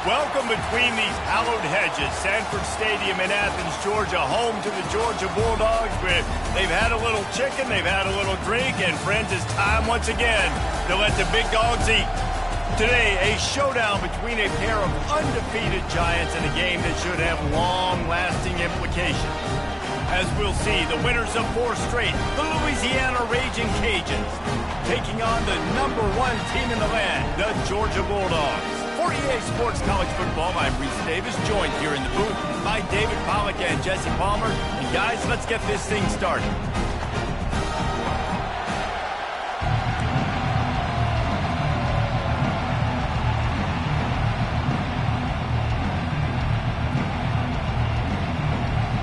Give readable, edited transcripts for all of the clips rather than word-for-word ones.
Welcome between these hallowed hedges. Sanford Stadium in Athens, Georgia, home to the Georgia Bulldogs. They've had a little chicken, they've had a little drink, and friends, it's time once again to let the big dogs eat. Today, a showdown between a pair of undefeated giants in a game that should have long-lasting implications. As we'll see, the winners of 4 straight, the Louisiana Raging Cajuns, taking on the #1 team in the land, the Georgia Bulldogs. For EA Sports College Football, I'm Reese Davis, joined here in the booth by David Pollack and Jesse Palmer. And guys, let's get this thing started.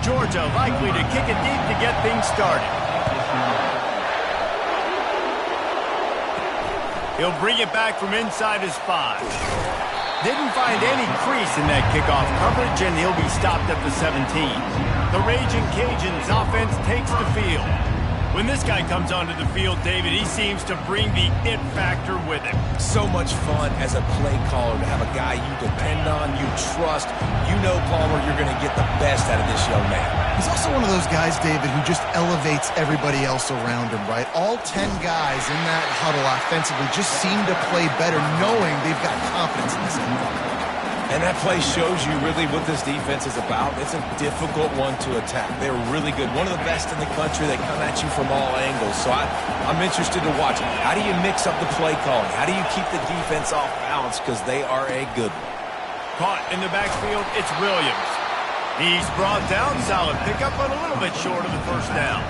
Georgia likely to kick it deep to get things started. He'll bring it back from inside his 5. Didn't find any crease in that kickoff coverage, and he'll be stopped at the 17. The Raging Cajuns offense takes the field. When this guy comes onto the field, David, he seems to bring the it factor with him. So much fun as a play caller to have a guy you depend on, you trust. You know, Palmer, you're going to get the best out of this young man. He's also one of those guys, David, who just elevates everybody else around him, right? All 10 guys in that huddle offensively just seem to play better knowing they've got confidence in this game. And that play shows you really what this defense is about. It's a difficult one to attack. They're really good. One of the best in the country. They come at you from all angles. So I'm interested to watch it. How do you mix up the play calling? How do you keep the defense off balance? Because they are a good one. Caught in the backfield, it's Williams. He's brought down, solid pickup, but a little bit short of the first down.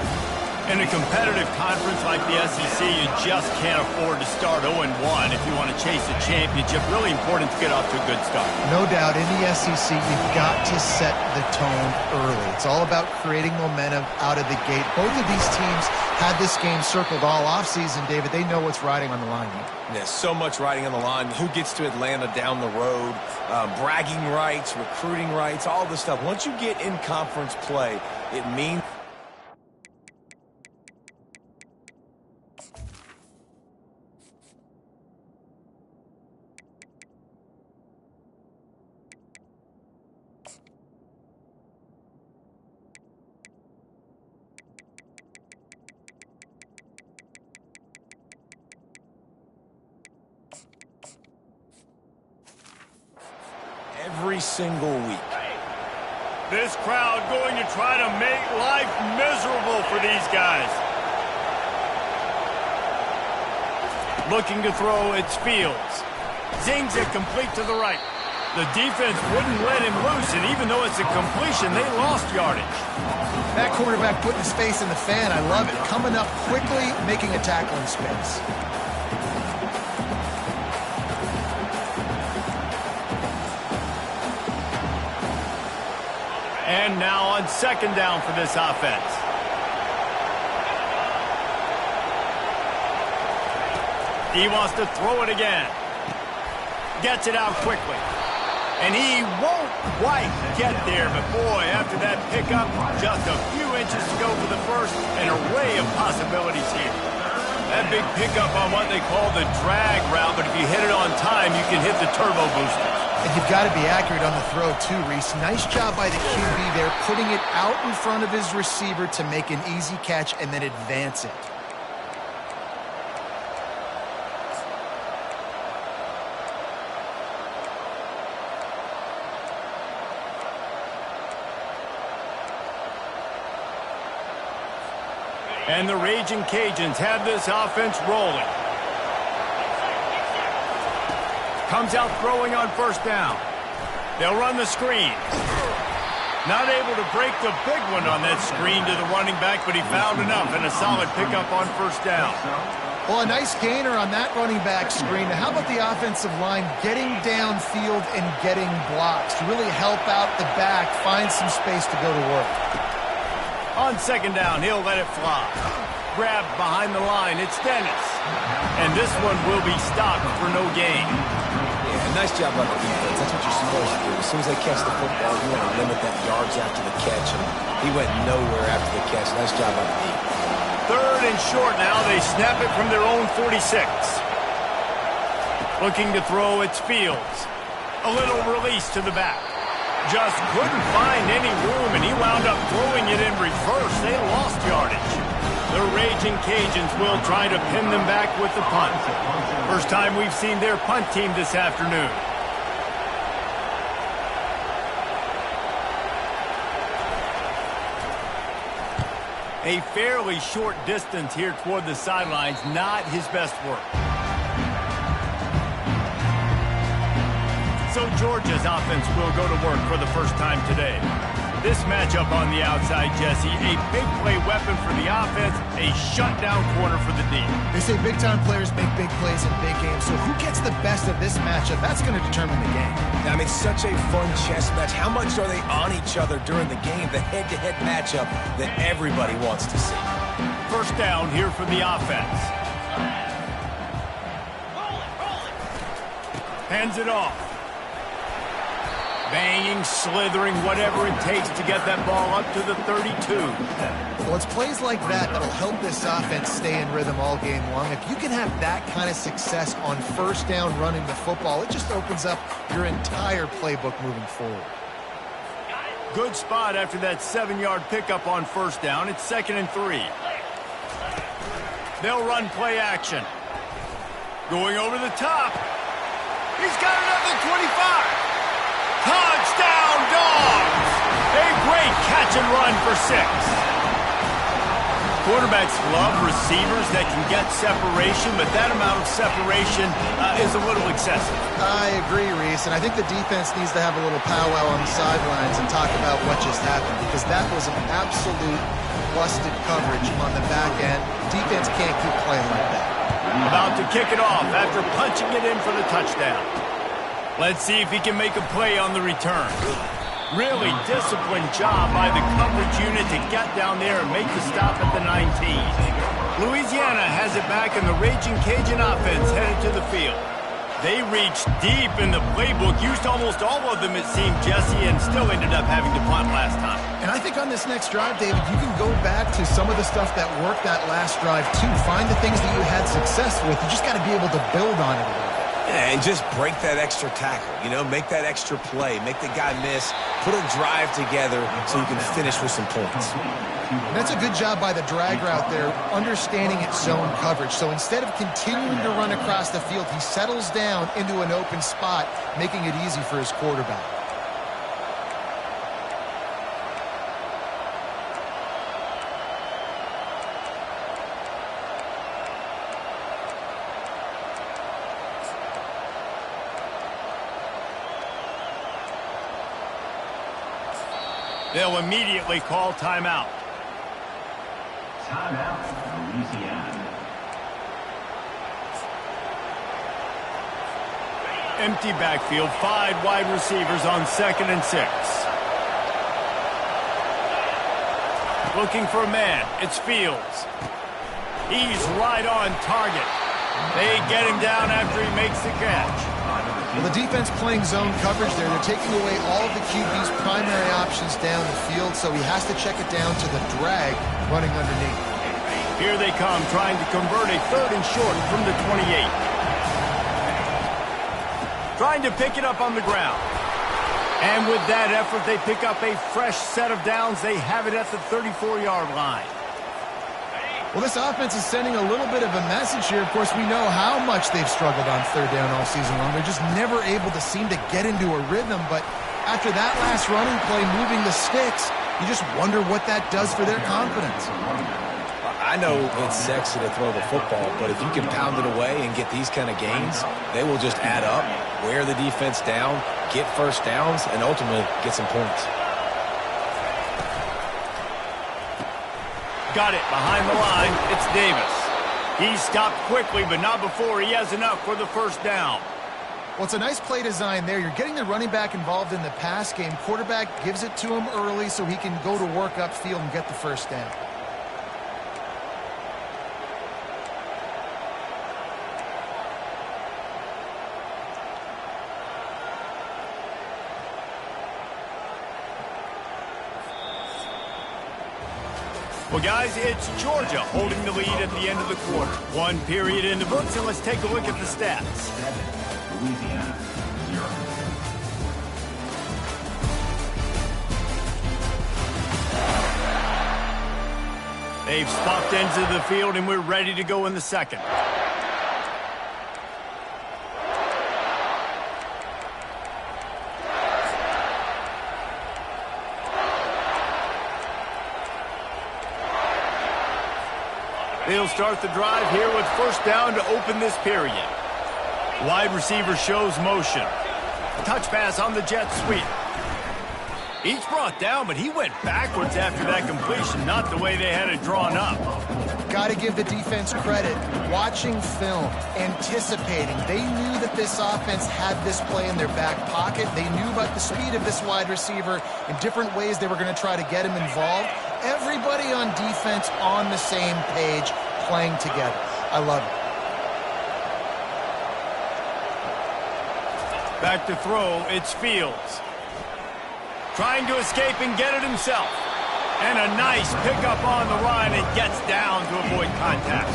In a competitive conference like the SEC, you just can't afford to start 0-1 if you want to chase a championship. Really important to get off to a good start. No doubt, in the SEC, you've got to set the tone early. It's all about creating momentum out of the gate. Both of these teams had this game circled all offseason, David. They know what's riding on the line here. There's so much riding on the line. Who gets to Atlanta down the road? Bragging rights, recruiting rights, all this stuff. Once you get in conference play, it means... every single week. This crowd going to try to make life miserable for these guys. Looking to throw, it's Fields. Zings it complete to the right. The defense wouldn't let him loose, and even though it's a completion, they lost yardage. That quarterback putting his face in the fan, I love it. Coming up quickly, making a tackle in space. And now on 2nd down for this offense. He wants to throw it again. Gets it out quickly. And he won't quite get there, but boy, after that pickup, just a few inches to go for the first, an array of possibilities here. That big pickup on what they call the drag route, but if you hit it on time, you can hit the turbo boosters. And you've got to be accurate on the throw, too, Reese. Nice job by the QB there, putting it out in front of his receiver to make an easy catch and then advance it. And the Raging Cajuns have this offense rolling. Comes out throwing on 1st down. They'll run the screen. Not able to break the big one on that screen to the running back, but he found enough and a solid pickup on 1st down. Well, a nice gainer on that running back screen. Now, how about the offensive line getting downfield and getting blocks to really help out the back, find some space to go to work? On 2nd down, he'll let it fly. Grabbed behind the line, it's Dennis. And this one will be stopped for no gain. Yeah, nice job on the defense. That's what you're supposed to do. As soon as they catch the football, you want to limit that yards after the catch. And he went nowhere after the catch. Nice job on the defense. 3rd and short now. They snap it from their own 46. Looking to throw, it's Fields. A little release to the back. Just couldn't find any room, and he wound up throwing it in reverse. They lost yardage. The Raging Cajuns will try to pin them back with the punt. First time we've seen their punt team this afternoon. A fairly short distance here toward the sidelines, not his best work. So Georgia's offense will go to work for the first time today. This matchup on the outside, Jesse, a big play weapon for the offense, a shutdown corner for the D. They say big-time players make big plays in big games, so who gets the best of this matchup? That's going to determine the game. I mean, such a fun chess match. How much are they on each other during the game? The head-to-head matchup that everybody wants to see. First down here for the offense. Hands it off. Banging, slithering, whatever it takes to get that ball up to the 32. Well, it's plays like that that'll help this offense stay in rhythm all game long. If you can have that kind of success on first down running the football, it just opens up your entire playbook moving forward. Good spot after that 7-yard pickup on first down. It's 2nd and 3. They'll run play action. Going over the top. He's got another 25. Touchdown, Dogs! A great catch and run for 6. Quarterbacks love receivers that can get separation, but that amount of separation is a little excessive. I agree, Reese, and I think the defense needs to have a little powwow on the sidelines and talk about what just happened, because that was an absolute busted coverage on the back end. Defense can't keep playing like that. About to kick it off after punching it in for the touchdown. Let's see if he can make a play on the return. Really disciplined job by the coverage unit to get down there and make the stop at the 19. Louisiana has it back, and the Raging Cajun offense headed to the field. They reached deep in the playbook, used almost all of them, it seemed, Jesse, and still ended up having to punt last time. And I think on this next drive, David, you can go back to some of the stuff that worked that last drive, too. Find the things that you had success with. You just got to be able to build on it a little bit. Yeah, and just break that extra tackle, you know, make that extra play, make the guy miss, put a drive together so you can finish with some points. And that's a good job by the drag route there, understanding its zone coverage. So instead of continuing to run across the field, he settles down into an open spot, making it easy for his quarterback. They'll immediately call timeout. Timeout, Louisiana. Empty backfield, 5 wide receivers on 2nd and 6. Looking for a man. It's Fields. He's right on target. They get him down after he makes the catch. Well, the defense playing zone coverage there. They're taking away all of the QB's primary options down the field, so he has to check it down to the drag running underneath. Here they come, trying to convert a 3rd and short from the 28. Trying to pick it up on the ground. And with that effort, they pick up a fresh set of downs. They have it at the 34-yard line. Well, this offense is sending a little bit of a message here. Of course, we know how much they've struggled on 3rd down all season long. They're just never able to seem to get into a rhythm. But after that last running play, moving the sticks, you just wonder what that does for their confidence. I know it's sexy to throw the football, but if you can pound it away and get these kind of gains, they will just add up, wear the defense down, get first downs, and ultimately get some points. Got it behind the line. It's Davis. He stopped quickly, but not before he has enough for the first down. Well, it's a nice play design there. You're getting the running back involved in the pass game. Quarterback gives it to him early so he can go to work upfield and get the first down. Well, guys, it's Georgia holding the lead at the end of the quarter. 1 period in the books, and let's take a look at the stats. Louisiana, 0. They've swapped ends of the field, and we're ready to go in the second. They'll start the drive here with first down to open this period. Wide receiver shows motion. Touch pass on the jet sweep. He's brought down, but he went backwards after that completion, not the way they had it drawn up. Got to give the defense credit. Watching film, anticipating. They knew that this offense had this play in their back pocket. They knew about the speed of this wide receiver in different ways they were going to try to get him involved. Everybody on defense on the same page, playing together. I love it. Back to throw, it's Fields. Trying to escape and get it himself. And a nice pickup on the run and gets down to avoid contact.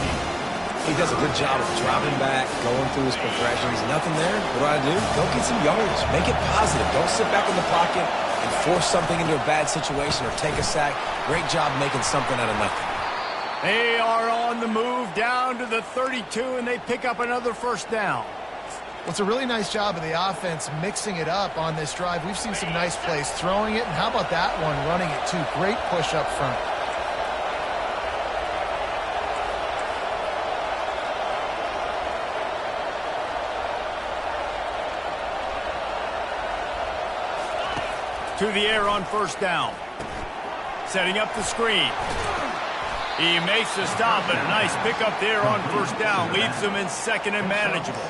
He does a good job of driving back, going through his progressions. Nothing there. What do? Go get some yards. Make it positive. Don't sit back in the pocket and force something into a bad situation or take a sack. Great job making something out of nothing. They are on the move down to the 32, and they pick up another first down. Well, it's a really nice job of the offense mixing it up on this drive. We've seen some nice plays throwing it, and how about that one running it too? Great push up front. To the air on first down. Setting up the screen. He makes the stop, but a nice pickup there on first down. Leaves them in second and manageable.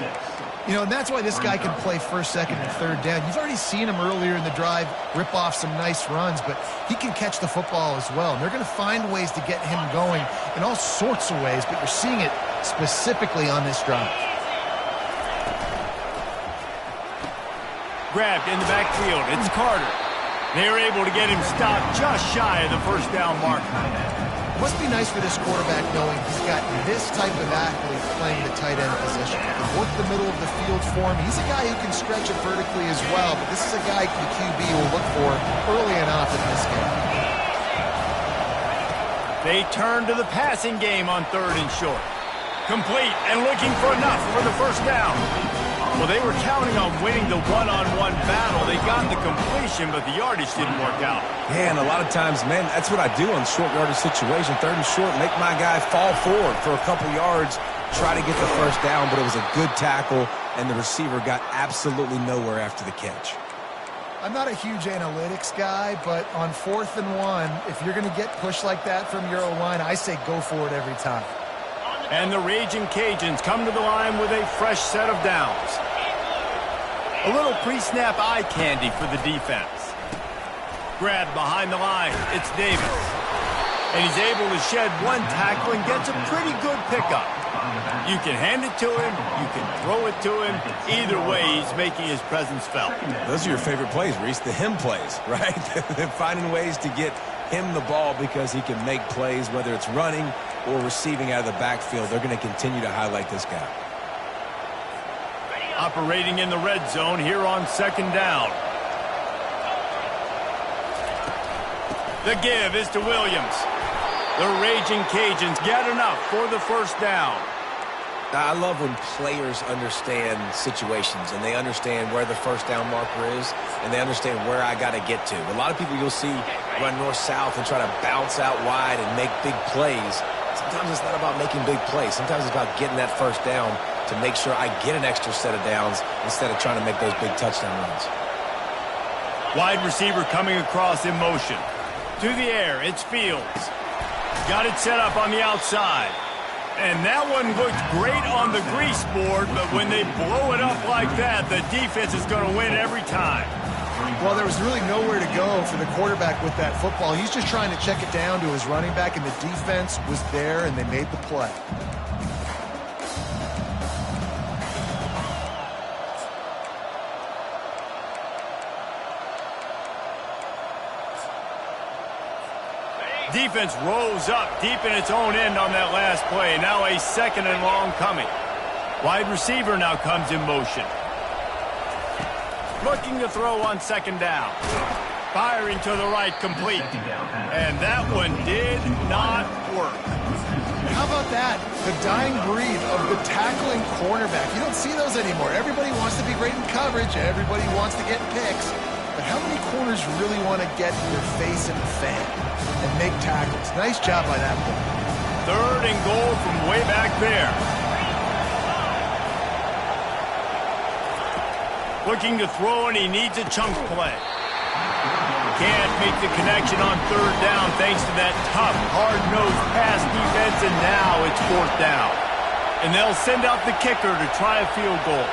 You know, and that's why this guy can play first, second, and third down. You've already seen him earlier in the drive rip off some nice runs, but he can catch the football as well. And they're going to find ways to get him going in all sorts of ways, but you're seeing it specifically on this drive. Grabbed in the backfield. It's Carter. They're able to get him stopped just shy of the first down mark. Must be nice for this quarterback knowing he's got this type of athlete playing the tight end position. He can work the middle of the field for him. He's a guy who can stretch it vertically as well, but this is a guy the QB will look for early enough in this game. They turn to the passing game on third and short. Complete and looking for enough for the first down. Well, they were counting on winning the one-on-one battle. They got the completion, but the yardage didn't work out. Yeah, and a lot of times, man, that's what I do on short yardage situation. Third and short, make my guy fall forward for a couple yards, try to get the first down, but it was a good tackle, and the receiver got absolutely nowhere after the catch. I'm not a huge analytics guy, but on 4th and 1, if you're going to get pushed like that from your O-line, I say go for it every time. And the Raging Cajuns come to the line with a fresh set of downs. A little pre-snap eye candy for the defense. Grabbed behind the line. It's Davis. And he's able to shed one tackle and gets a pretty good pickup. You can hand it to him. You can throw it to him. Either way, he's making his presence felt. Those are your favorite plays, Reese, the him plays, right? They're finding ways to get him the ball because he can make plays, whether it's running or receiving out of the backfield. They're going to continue to highlight this guy. Operating in the red zone here on second down. The give is to Williams. The Raging Cajuns get enough for the first down. I love when players understand situations and they understand where the first down marker is and they understand where I got to get to. A lot of people you'll see run north-south and try to bounce out wide and make big plays. Sometimes it's not about making big plays. Sometimes it's about getting that first down to make sure I get an extra set of downs instead of trying to make those big touchdown runs. Wide receiver coming across in motion. To the air, it's Fields. Got it set up on the outside. And that one looked great on the grease board, but when they blow it up like that, the defense is going to win every time. Well, there was really nowhere to go for the quarterback with that football. He's just trying to check it down to his running back, and the defense was there, and they made the play. Defense rose up deep in its own end on that last play. Now a second and long coming. Wide receiver now comes in motion. Looking to throw on second down. Firing to the right, complete. And that one did not work. How about that? The dying breed of the tackling cornerback. You don't see those anymore. Everybody wants to be great in coverage. Everybody wants to get picks. But how many corners really want to get their face in the fan and make tackles? Nice job by that boy. 3rd and goal from way back there. Looking to throw, and he needs a chunk play. Can't make the connection on 3rd down thanks to that tough, hard-nosed pass defense, and now it's 4th down. And they'll send out the kicker to try a field goal.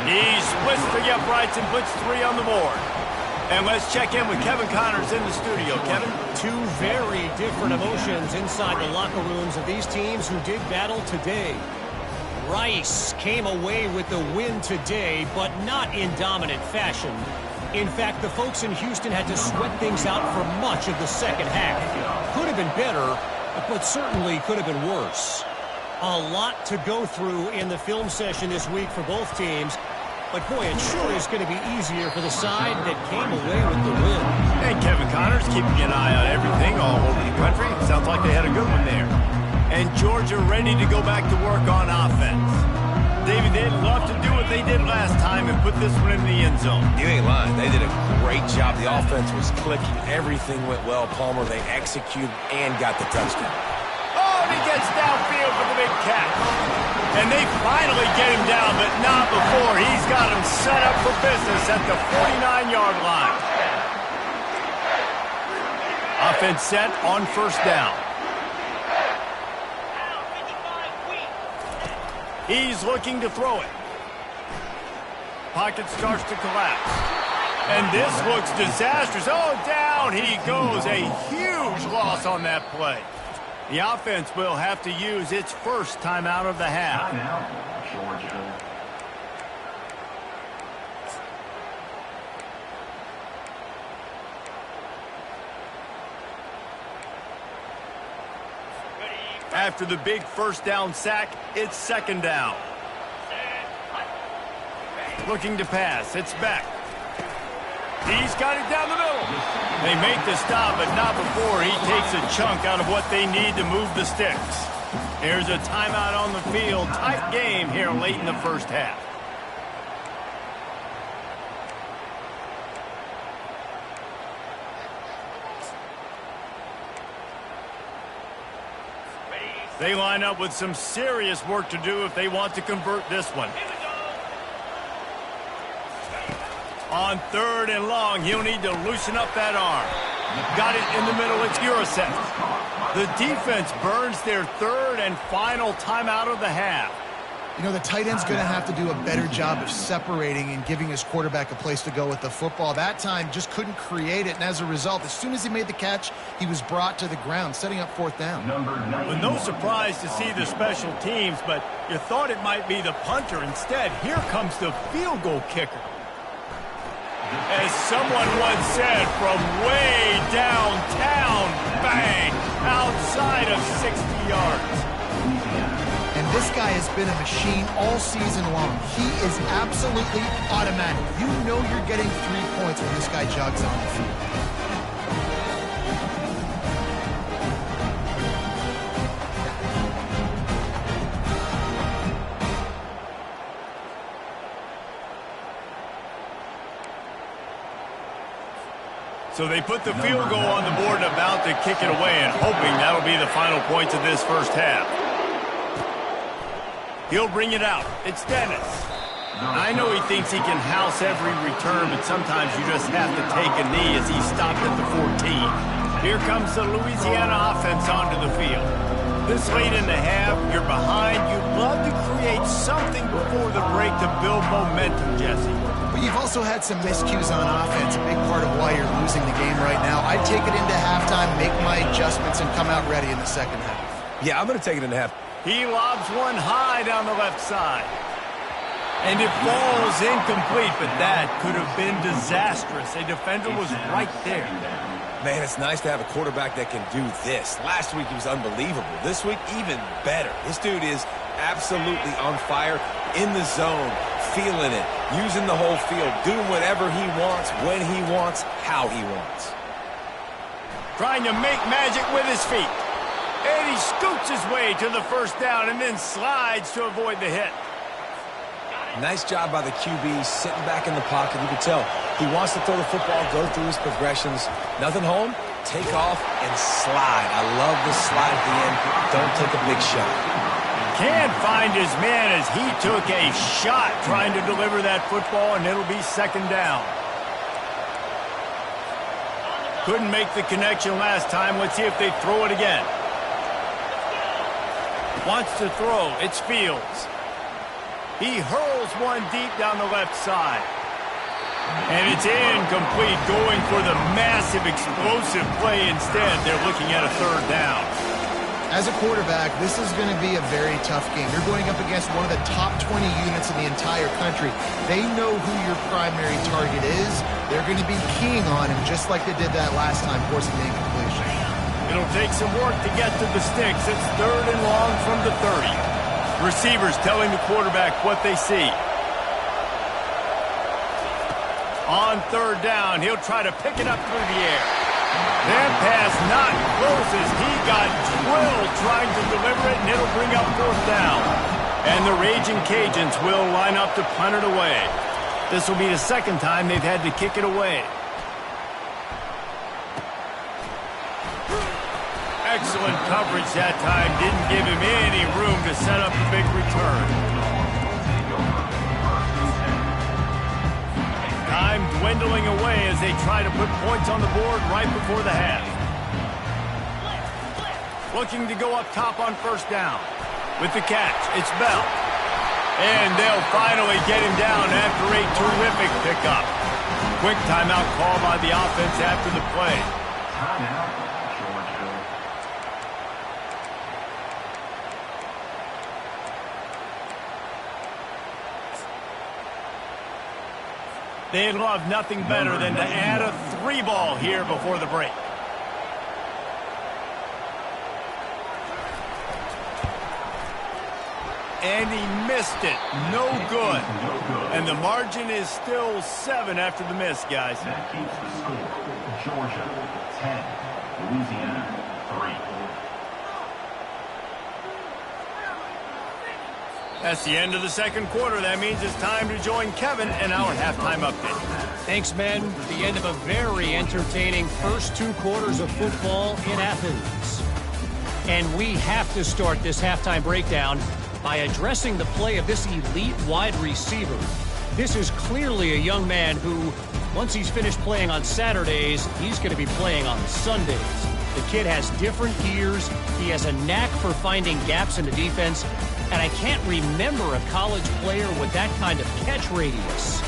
He splits the uprights and puts 3 on the board. And let's check in with Kevin Connors in the studio. Kevin? 2 very different emotions inside the locker rooms of these teams who did battle today. Rice came away with the win today, but not in dominant fashion. In fact, the folks in Houston had to sweat things out for much of the second half. Could have been better, but certainly could have been worse. A lot to go through in the film session this week for both teams. But, boy, it sure is going to be easier for the side that came away with the win. And Kevin Connors keeping an eye on everything all over the country. Sounds like they had a good one there. And Georgia ready to go back to work on offense. David, they'd love to do what they did last time and put this one in the end zone. You ain't lying. They did a great job. The offense was clicking. Everything went well. Palmer, they executed and got the touchdown. Oh, and he gets downfield for the big catch. And they finally get him down, but not before. He's got him set up for business at the 49-yard line. Offense set on 1st down. He's looking to throw it. Pocket starts to collapse. And this looks disastrous. Oh, down he goes. A huge loss on that play. The offense will have to use its first timeout of the half. Georgia. After the big 1st down sack, it's 2nd down. Looking to pass. It's back. He's got it down the middle. They make the stop, but not before he takes a chunk out of what they need to move the sticks. Here's a timeout on the field. Tight game here late in the 1st half. They line up with some serious work to do if they want to convert this one. On 3rd and long, he'll need to loosen up that arm. Got it in the middle. It's Urasek. The defense burns their 3rd and final timeout of the half. You know, the tight end's going to have to do a better job of separating and giving his quarterback a place to go with the football. That time just couldn't create it, and as a result, as soon as he made the catch, he was brought to the ground, setting up 4th down. Well, no surprise to see the special teams, but you thought it might be the punter. Instead, here comes the field goal kicker. As someone once said, from way downtown, bang, outside of 60 yards. And this guy has been a machine all season long. He is absolutely automatic. You know you're getting 3 points when this guy jogs on the field. So they put the field goal on the board and about to kick it away, and hoping that'll be the final points of this 1st half. He'll bring it out. It's Dennis. I know he thinks he can house every return, but sometimes you just have to take a knee as he stopped at the 14. Here comes the Louisiana offense onto the field. This late in the half, you're behind. You'd love to create something before the break to build momentum, Jesse. But you've also had some miscues on offense, a big part of why you're losing the game right now. I'd take it into halftime, make my adjustments, and come out ready in the 2nd half. Yeah, I'm going to take it into half. He lobs one high down the left side. And it falls incomplete, but that could have been disastrous. A defender was right there. Man, it's nice to have a quarterback that can do this. Last week he was unbelievable. This week, even better. This dude is absolutely on fire, in the zone, feeling it, using the whole field, doing whatever he wants, when he wants, how he wants. Trying to make magic with his feet. And he scoots his way to the first down and then slides to avoid the hit. Nice job by the QB, sitting back in the pocket. You can tell he wants to throw the football, go through his progressions. Nothing home, take off and slide. I love the slide at the end. Don't take a big shot. Can't find his man as he took a shot trying to deliver that football, and it'll be second down. Couldn't make the connection last time. Let's see if they throw it again. Wants to throw. It's Fields. He hurls one deep down the left side. And it's incomplete, going for the massive explosive play instead. They're looking at a third down. As a quarterback, this is going to be a very tough game. You're going up against one of the top 20 units in the entire country. They know who your primary target is. They're going to be keying on him just like they did that last time, forcing the incompletion. It'll take some work to get to the sticks. It's third and long from the 30. Receivers telling the quarterback what they see. On third down, he'll try to pick it up through the air. That pass not close as he got drilled trying to deliver it, and it'll bring up fourth down. And the Raging Cajuns will line up to punt it away. This will be the second time they've had to kick it away. Excellent coverage that time. Didn't give him any room to set up the big return. Time dwindling away as they try to put points on the board right before the half. Looking to go up top on first down. With the catch, it's Bell. And they'll finally get him down after a terrific pickup. Quick timeout call by the offense after the play. Timeout, Georgia. They'd love nothing better than to add a 3-ball here before the break. And he missed it. No good. And the margin is still 7 after the miss, guys. That keeps the score. Georgia 10, Louisiana 3. That's the end of the second quarter. That means it's time to join Kevin in our halftime update. Thanks, men. The end of a very entertaining first 2 quarters of football in Athens. And we have to start this halftime breakdown by addressing the play of this elite wide receiver. This is clearly a young man who, once he's finished playing on Saturdays, he's going to be playing on Sundays. The kid has different ears. He has a knack for finding gaps in the defense. And I can't remember a college player with that kind of catch radius.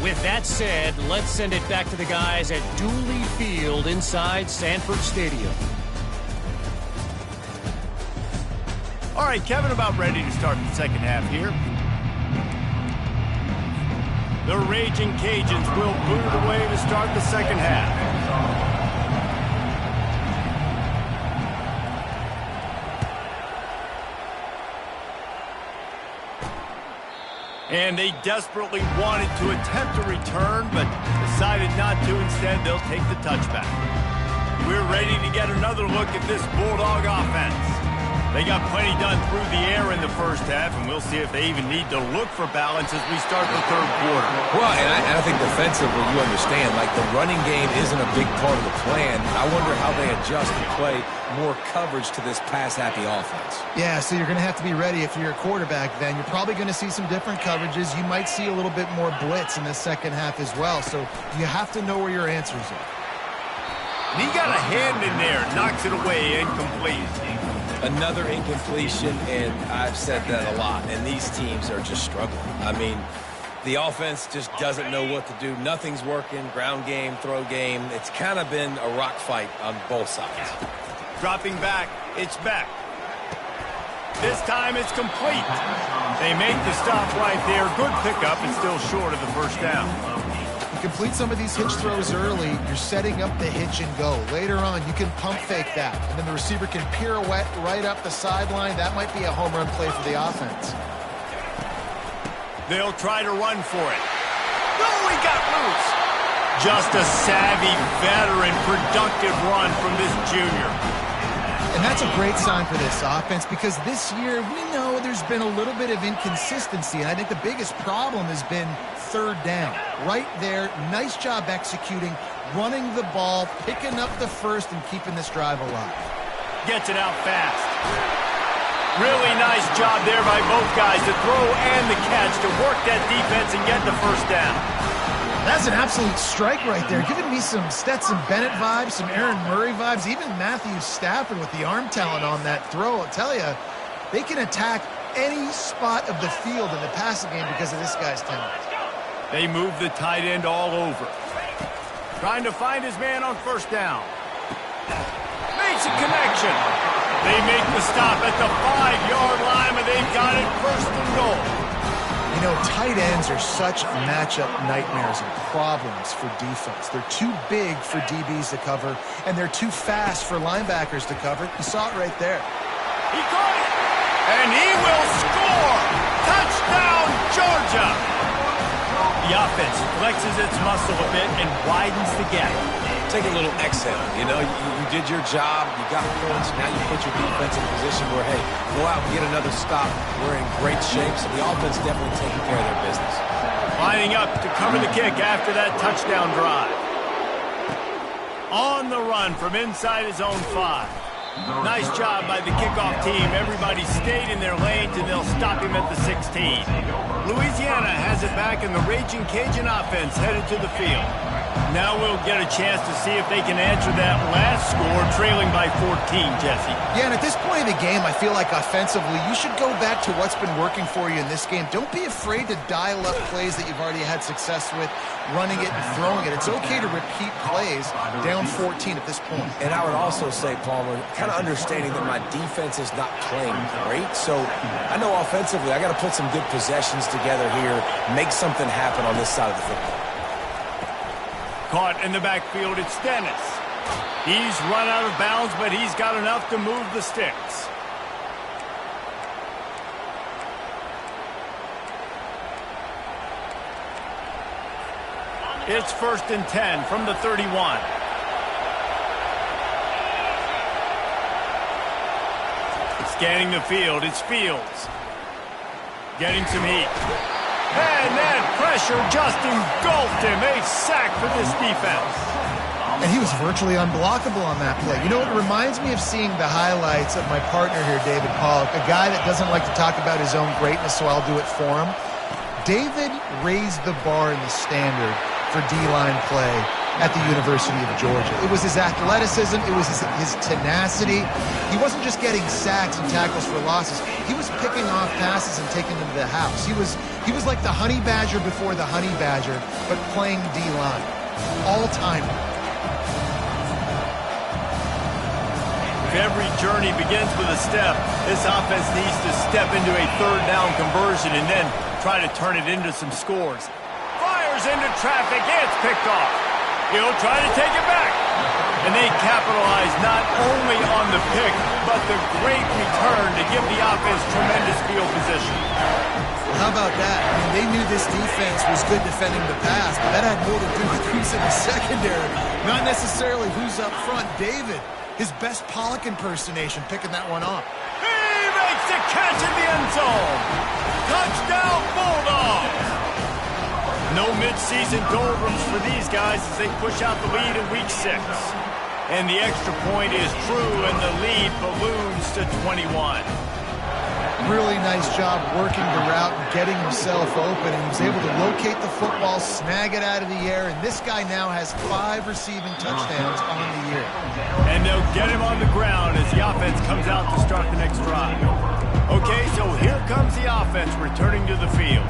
With that said, let's send it back to the guys at Dooley Field inside Sanford Stadium. All right, Kevin, about ready to start the second half here. The Raging Cajuns will boot it away to start the second half. And they desperately wanted to attempt a return, but decided not to. Instead, they'll take the touchback. We're ready to get another look at this Bulldog offense. They got plenty done through the air in the first half, and we'll see if they even need to look for balance as we start the third quarter. Well, and I think defensively, you understand, like the running game isn't a big part of the plan. I wonder how they adjust and play more coverage to this pass-happy offense. Yeah, so you're going to have to be ready if you're a quarterback then. You're probably going to see some different coverages. You might see a little bit more blitz in the second half as well, so you have to know where your answers are. And he got a hand in there, knocks it away, incomplete. Another incompletion, and I've said that a lot, and these teams are just struggling. I mean, the offense just doesn't know what to do. Nothing's working, ground game, throw game. It's kind of been a rock fight on both sides. Dropping back, it's back. This time it's complete. They make the stop right there. Good pickup, and still short of the first down. Complete some of these hitch throws early, you're setting up the hitch and go. Later on, you can pump fake that, and then the receiver can pirouette right up the sideline. That might be a home run play for the offense. They'll try to run for it. No, he got loose. Just a savvy, veteran, productive run from this junior. And that's a great sign for this offense because this year we know there's been a little bit of inconsistency, and I think the biggest problem has been third down. Right there, nice job executing, running the ball, picking up the first, and keeping this drive alive. Gets it out fast. Really nice job there by both guys, the throw and the catch, to work that defense and get the first down. That's an absolute strike right there, giving me some Stetson Bennett vibes, some Aaron Murray vibes, even Matthew Stafford with the arm talent on that throw. I'll tell you, they can attack any spot of the field in the passing game because of this guy's talent. They move the tight end all over. Trying to find his man on first down. Makes a connection. They make the stop at the 5-yard line, and they've got it first and goal. You know, tight ends are such matchup nightmares and problems for defense. They're too big for DBs to cover, and they're too fast for linebackers to cover. You saw it right there. He caught it, and he will score. Touchdown, Georgia. The offense flexes its muscle a bit and widens the gap. Take a little exhale. You know, you did your job. You got points. Now you put your defense in a position where, hey, go out and get another stop. We're in great shape, so the offense definitely taking care of their business. Lining up to cover the kick after that touchdown drive. On the run from inside his own 5. Nice job by the kickoff team. Everybody stayed in their lanes, and they'll stop him at the 16. Louisiana has it back, and the Raging Cajun offense headed to the field. Now we'll get a chance to see if they can answer that last score, trailing by 14, Jesse. Yeah, and at this point in the game, I feel like offensively, you should go back to what's been working for you in this game. Don't be afraid to dial up plays that you've already had success with, running it and throwing it. It's okay to repeat plays down 14 at this point. And I would also say, Palmer, kind of understanding that my defense is not playing great. So I know offensively, I got to put some good possessions together here, make something happen on this side of the football. Caught in the backfield, it's Dennis. He's run out of bounds, but he's got enough to move the sticks. It's 1st and 10 from the 31. Scanning the field, it's Fields. Getting some heat. And that pressure just engulfed him. A sack for this defense. And he was virtually unblockable on that play. You know, it reminds me of seeing the highlights of my partner here, David Pollock, a guy that doesn't like to talk about his own greatness, so I'll do it for him. David raised the bar in the standard for D-line play at the University of Georgia. It was his athleticism. It was his tenacity. He wasn't just getting sacks and tackles for losses. He was picking off passes and taking them to the house. He was like the honey badger before the honey badger, but playing D-line. All-time. If every journey begins with a step, this offense needs to step into a third down conversion and then try to turn it into some scores. Fires into traffic. It's picked off. He'll try to take it back. And they capitalize not only on the pick, but the great return to give the offense tremendous field position. How about that? I mean, they knew this defense was good defending the pass, but that had more to do with who's in the secondary, not necessarily who's up front. David, his best Pollock impersonation, picking that one off. He makes the catch in the end zone. Touchdown, Bulldogs. No mid-season doldrums for these guys as they push out the lead in Week 6. And the extra point is true, and the lead balloons to 21. Really nice job working the route and getting himself open, and he was able to locate the football, snag it out of the air, and this guy now has 5 receiving touchdowns on the year. And they'll get him on the ground as the offense comes out to start the next drive. Okay, so here comes the offense returning to the field.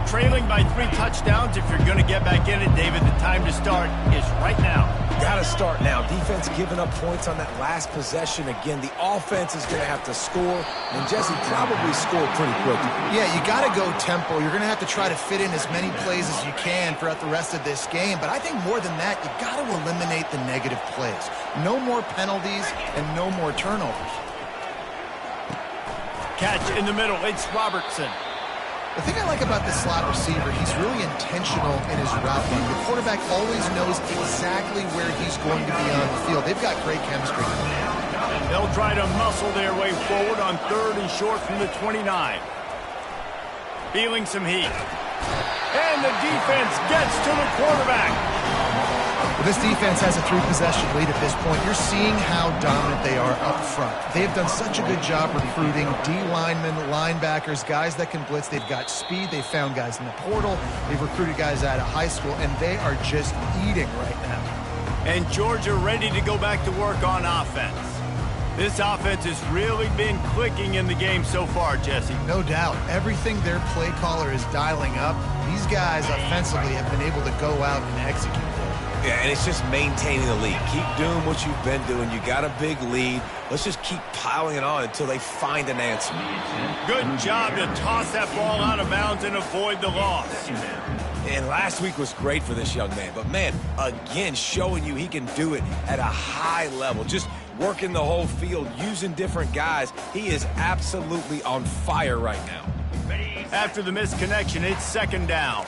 Trailing by 3 touchdowns. If you're going to get back in it, David, the time to start is right now. Got to start now. Defense giving up points on that last possession. Again, the offense is going to have to score, and Jesse probably scored pretty quickly. Yeah, you got to go tempo. You're going to have to try to fit in as many plays as you can throughout the rest of this game, but I think more than that, you got to eliminate the negative plays. No more penalties and no more turnovers. Catch in the middle. It's Robertson. The thing I like about the slot receiver, he's really intentional in his route running. The quarterback always knows exactly where he's going to be on the field. They've got great chemistry. They'll try to muscle their way forward on 3rd and short from the 29. Feeling some heat. And the defense gets to the quarterback. Well, this defense has a 3-possession lead at this point. You're seeing how dominant they are up front. They've done such a good job recruiting D-linemen, linebackers, guys that can blitz. They've got speed. They've found guys in the portal. They've recruited guys out of high school, and they are just eating right now. And Georgia ready to go back to work on offense. This offense has really been clicking in the game so far, Jesse. No doubt. Everything their play caller is dialing up, these guys offensively have been able to go out and execute. Yeah, and it's just maintaining the lead. Keep doing what you've been doing. You got a big lead. Let's just keep piling it on until they find an answer. Good job to toss that ball out of bounds and avoid the loss. And last week was great for this young man. But, man, again, showing you he can do it at a high level. Just working the whole field, using different guys. He is absolutely on fire right now. After the missed connection, it's 2nd down.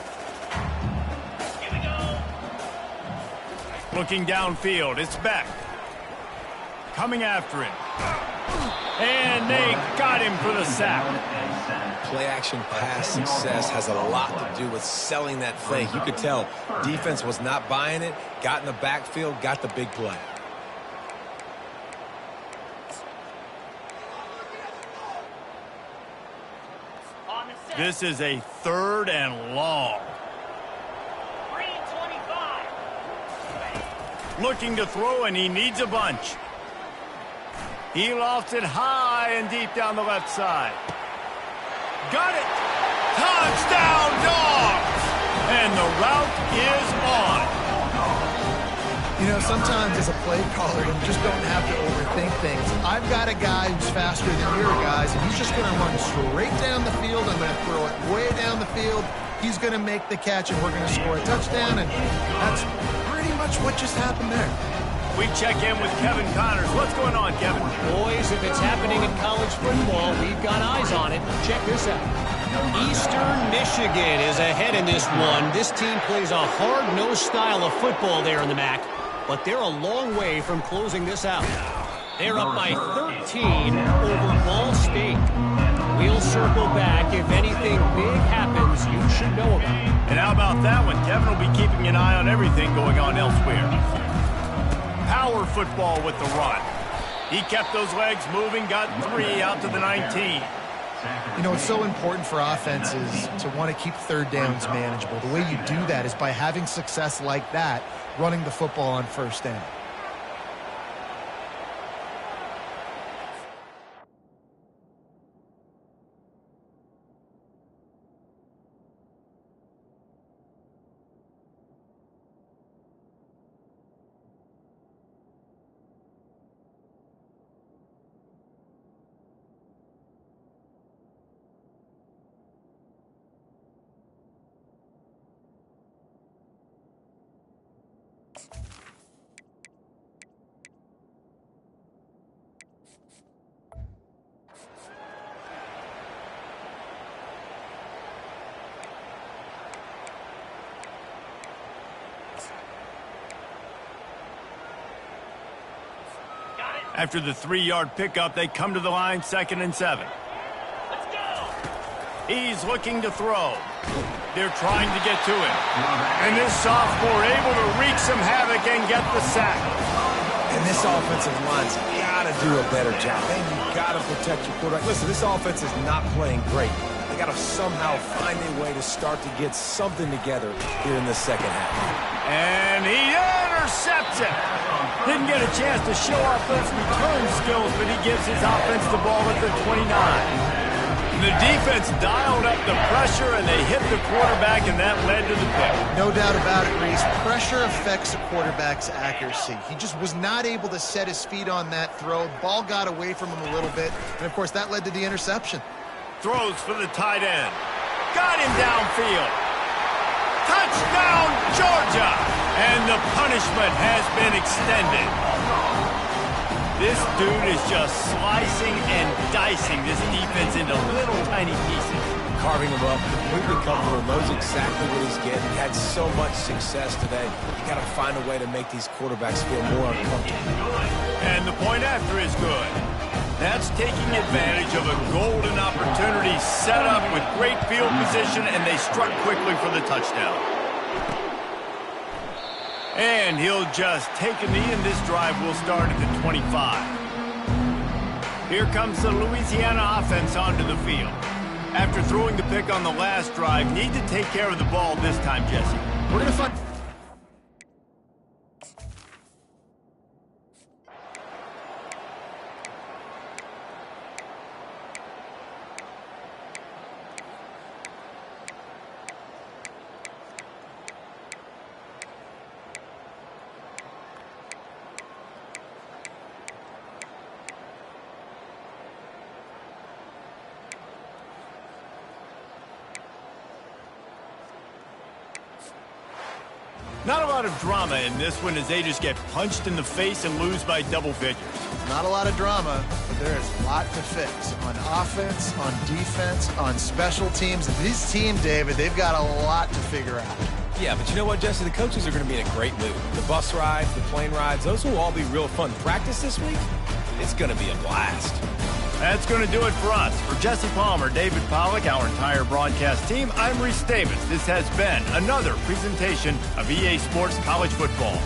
Looking downfield, it's Beck. Coming after him. And they got him for the sack. Play-action pass success has a lot to do with selling that fake. You could tell defense was not buying it, got in the backfield, got the big play. This is a 3rd and long. Looking to throw, and he needs a bunch. He lofts it high and deep down the left side. Got it! Touchdown, Dogs! And the route is on. You know, sometimes as a play caller, you just don't have to overthink things. I've got a guy who's faster than your guys, and he's just going to run straight down the field. I'm going to throw it way down the field. He's going to make the catch, and we're going to score a touchdown, and that's pretty much what just happened there. We check in with Kevin Connors. What's going on, Kevin? Boys, if it's happening in college football, we've got eyes on it. Check this out. Eastern Michigan is ahead in this one. This team plays a hard-nosed style of football there in the MAC, but they're a long way from closing this out. They're up by 13 over Ball State. We'll circle back. If anything big happens, you should know about it. And how about that one? Kevin will be keeping an eye on everything going on elsewhere. Power football with the run. He kept those legs moving, got 3 out to the 19. You know, it's so important for offenses to want to keep 3rd downs manageable. The way you do that is by having success like that, running the football on 1st down. After the 3-yard pickup, they come to the line, 2nd and 7. Let's go. He's looking to throw. They're trying to get to him. And this sophomore able to wreak some havoc and get the sack. And this offensive line's got to do a better job. And you've got to protect your quarterback. Listen, this offense is not playing great. They got to somehow find a way to start to get something together here in the 2nd half. And he intercepts it. Didn't get a chance to show off those return skills, but he gives his offense the ball at the 29. The defense dialed up the pressure, and they hit the quarterback, and that led to the pick. No doubt about it, Reese. Pressure affects a quarterback's accuracy. He just was not able to set his feet on that throw. Ball got away from him a little bit, and, of course, that led to the interception. Throws for the tight end. Got him downfield. Touchdown, Georgia! And the punishment has been extended. This dude is just slicing and dicing this defense into little tiny pieces. carving him up, completely comfortable, knows exactly what he's getting. Had so much success today. You got to find a way to make these quarterbacks feel more uncomfortable. And the point after is good. That's taking advantage of a golden opportunity set up with great field position, and they struck quickly for the touchdown. And he'll just take a knee, and this drive will start at the 25. Here comes the Louisiana offense onto the field. After throwing the pick on the last drive, need to take care of the ball this time, Jesse. We're going to find... Not a lot of drama in this one as they just get punched in the face and lose by double figures. Not a lot of drama, but there is a lot to fix on offense, on defense, on special teams. This team, David, they've got a lot to figure out. Yeah, but you know what, Jesse? The coaches are going to be in a great mood. The bus rides, the plane rides, those will all be real fun. Practice this week, it's going to be a blast. That's going to do it for us. For Jesse Palmer, David Pollack, our entire broadcast team, I'm Reese Davis. This has been another presentation of EA Sports College Football.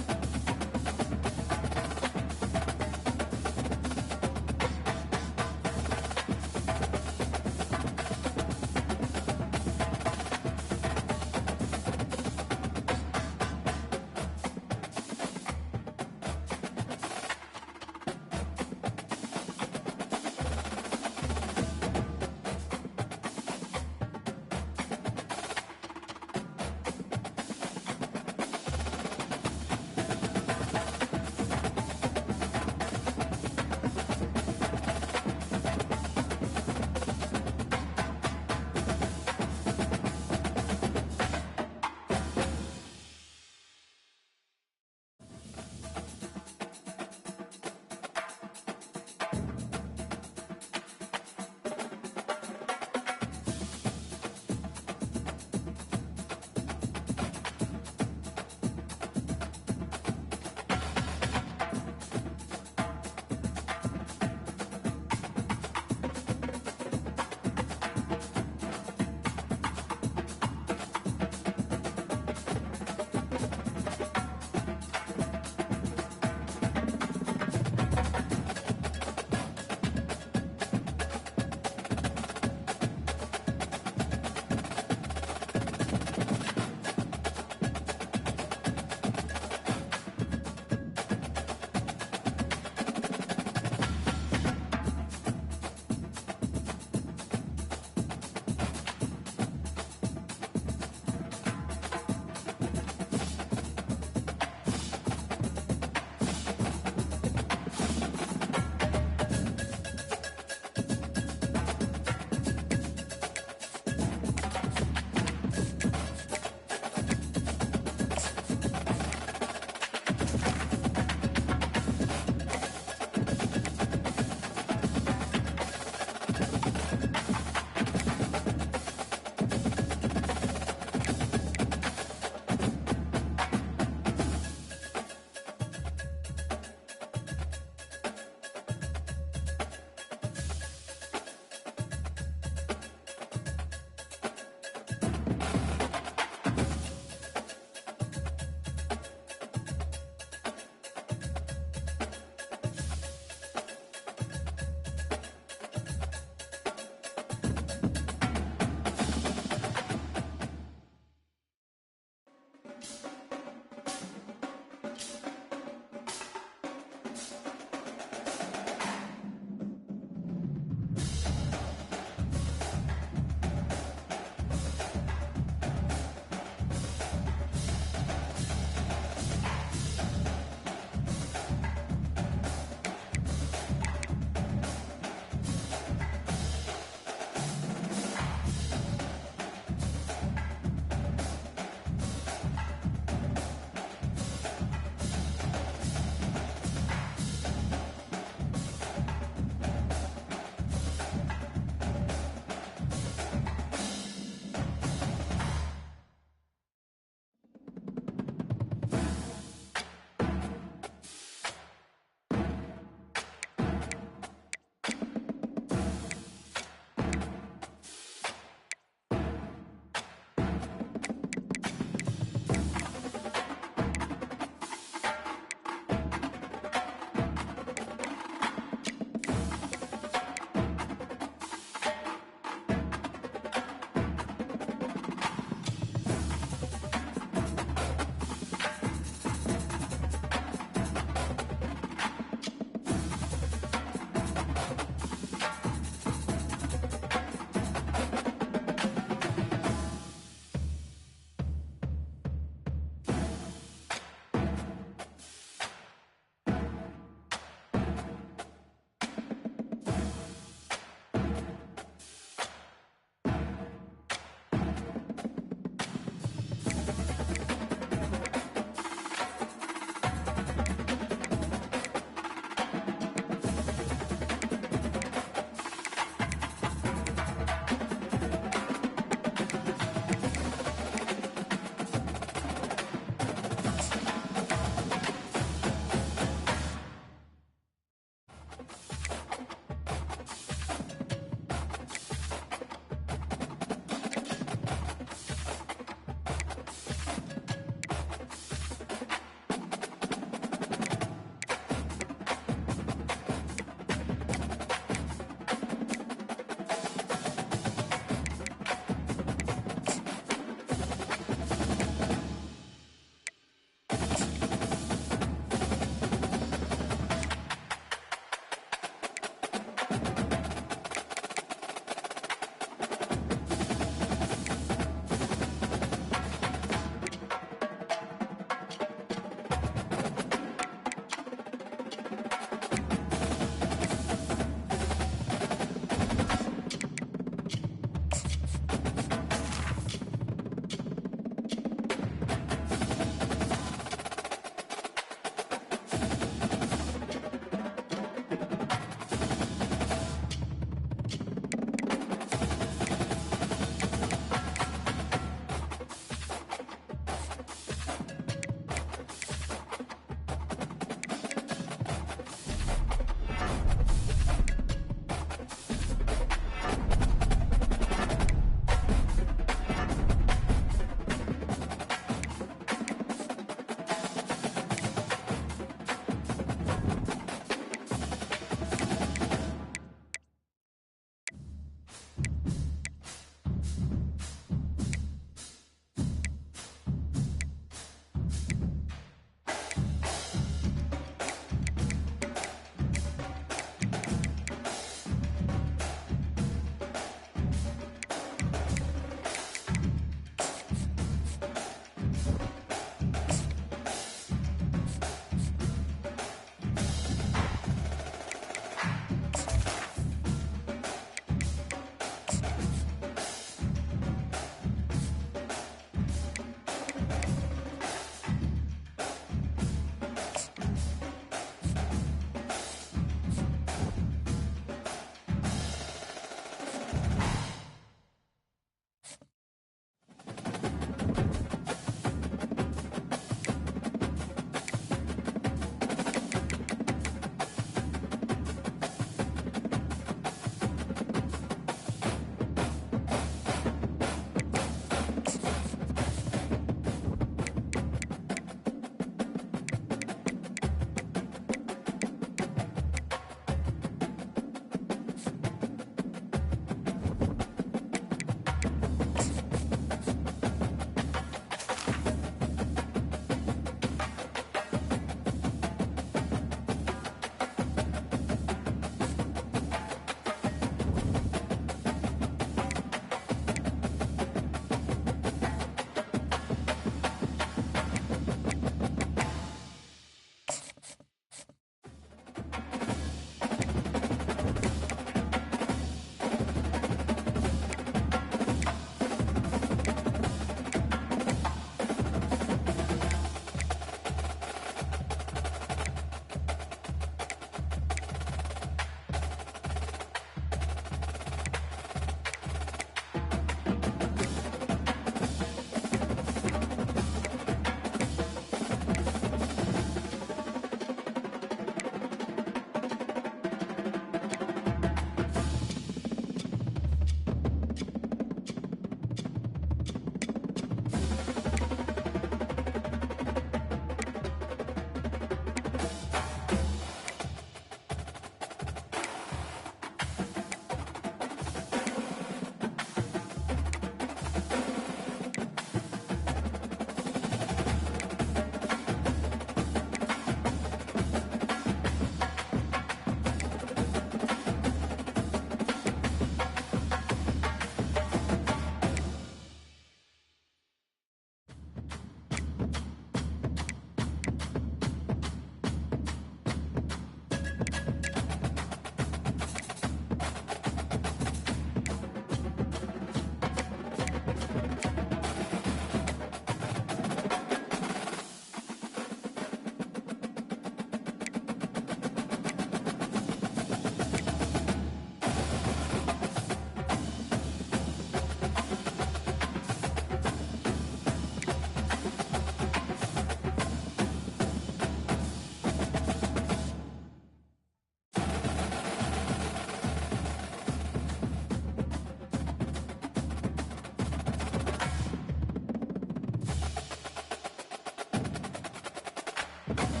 it.